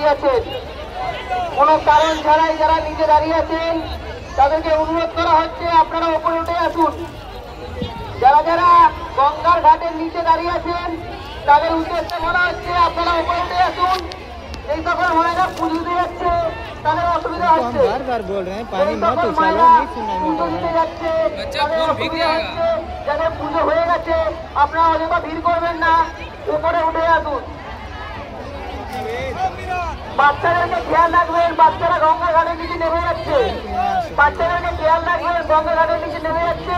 দাঁড়িয়ে আছেন, কোনো কারণ ছাড়াই যারা নিচে দাঁড়িয়ে আছেন তাদেরকে অনুরোধ করা হচ্ছে আপনারা উপরে উঠে আসুন। যারা যারা গঙ্গার ঘাটের নিচে দাঁড়িয়ে আছেন তাদের উদ্দেশ্যে বলা হচ্ছে আপনারা উপরে উঠে আসুন। এই তখন মায়েরা পুজো দিতে যাচ্ছে, তাদের অসুবিধা হচ্ছে। बार-बार बोल रहे हैं पानी मत उछालो, नहीं सुनना পুজো দিতে যাচ্ছে, তাদের অসুবিধা হচ্ছে। যাদের পুজো হয়ে গেছে আপনারা অযথা ভিড় করবেন না, উপরে উঠে আসুন। বাচ্চাদেরকে খেয়াল রাখবেন, বাচ্চারা গঙ্গা ঘাটের নিচে নেমে যাচ্ছে। বাচ্চাদেরকে খেয়াল রাখবেন, গঙ্গা ঘাটের নিচে নেমে যাচ্ছে।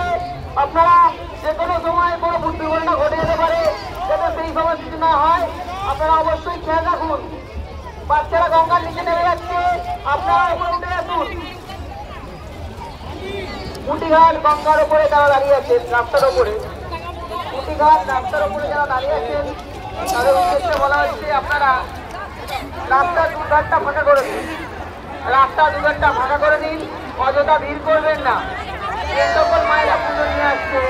আপনারা যে কোনো সময় কোনো দুর্ঘটনা ঘটে যেতে পারে, যাতে সেই সময় কিছু না হয় আপনারা অবশ্যই খেয়াল রাখুন। বাচ্চারা গঙ্গার নিচে নেমে যাচ্ছে, আপনারা উপরে উঠে আসুন। কুটিঘাট গঙ্গার উপরে যারা দাঁড়িয়ে আছেন, রাস্তার উপরে, কুটিঘাট রাস্তার উপরে যারা দাঁড়িয়ে আছেন তাদের উদ্দেশ্যে বলা হচ্ছে আপনারা রাস্তার দুঘাটটা ফাঁকা করে দিন। রাস্তা দুঘাটটা ফাঁকা করে দিন, অযথা ভিড় করবেন না। যে সকল মায়েরা পুজো নিয়ে আসছে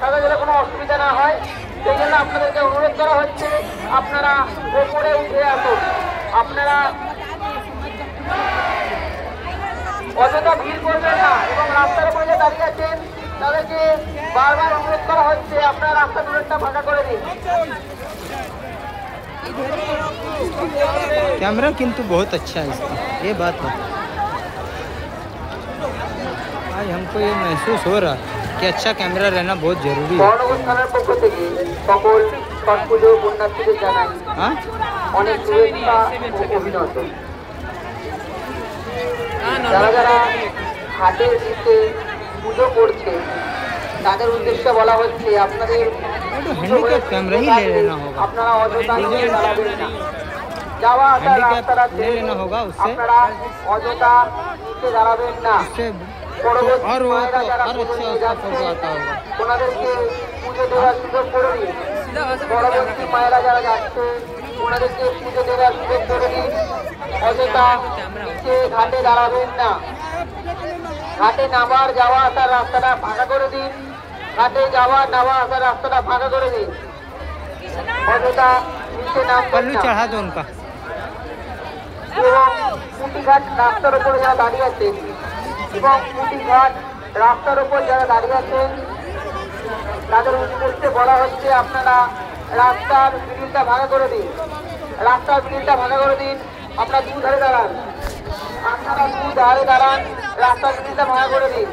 তাদের যেন কোনো অসুবিধা না হয়, সেই জন্য আপনাদেরকে অনুরোধ করা হচ্ছে আপনারা ওপরে উঠে আসুন। আপনারা অযথা ভিড় করবেন না এবং রাস্তার উপরে যে দাঁড়িয়ে আছেন তাদেরকে বারবার অনুরোধ করা হচ্ছে আপনারা রাস্তা দুঘাটটা ফাঁকা করে দিন। कैमरा किंतु बहुत अच्छा है इसका, ये बात है। आज हमको ये महसूस हो रहा कि अच्छा कैमरा रहना बहुत जरूरी है। গণঅবস্থানের পক্ষ থেকে সকল ছট পুজো পুণ্যার্থীদের জানাই অনেক শুভেচ্ছা ও অভিনন্দন। যারা যারা হাটের নিচে পুজো করছে তাদের উদ্দেশ্যে বলা হচ্ছে আপনাদের हैंडीकैप कैमरा ही ले लेना होगा, আপনারা অযথা নিচে দাঁড়াবেন না। যাওয়া আসার রাস্তাটা ले लेना होगा, उससे আপনারা অযথা নিচে দাঁড়াবেন না। उससे পরবর্তী और वो মায়েরা तो যারা और পুজো अच्छा নিয়ে उसका যাচ্ছে फोटो आता होगा। ওনাদেরকে পুজো দেওয়ার সুযোগ করে দিন। পরবর্তী মায়েরা যারা যাচ্ছে ওনাদেরকে পুজো দেওয়ার সুযোগ করে দিন। অযথা নিচে ঘাটে দাঁড়াবেন না। ঘাটে নামার যাওয়া আসার রাস্তাটা ফাঁকা করে দিন। ঘাটে যাওয়া নামা আসার রাস্তাটা ফাঁকা করে দিন। অযথা নিচে নামবেন पल्लू না। चढ़ा दो उनका। এবং কুটিঘাট রাস্তার উপরে যারা দাঁড়িয়ে আছেন এবং কুটিঘাট রাস্তার উপর যারা দাঁড়িয়ে আছেন তাদের উদ্দেশ্যে বলা হচ্ছে আপনারা রাস্তার ব্রিজটা ভাঙা করে দিন। রাস্তার ব্রিজটা ভাঙা করে দিন। আপনারা দুধারে দাঁড়ান, আপনারা দুধারে দাঁড়ান, রাস্তার ব্রিজটা ভাঙা করে দিন।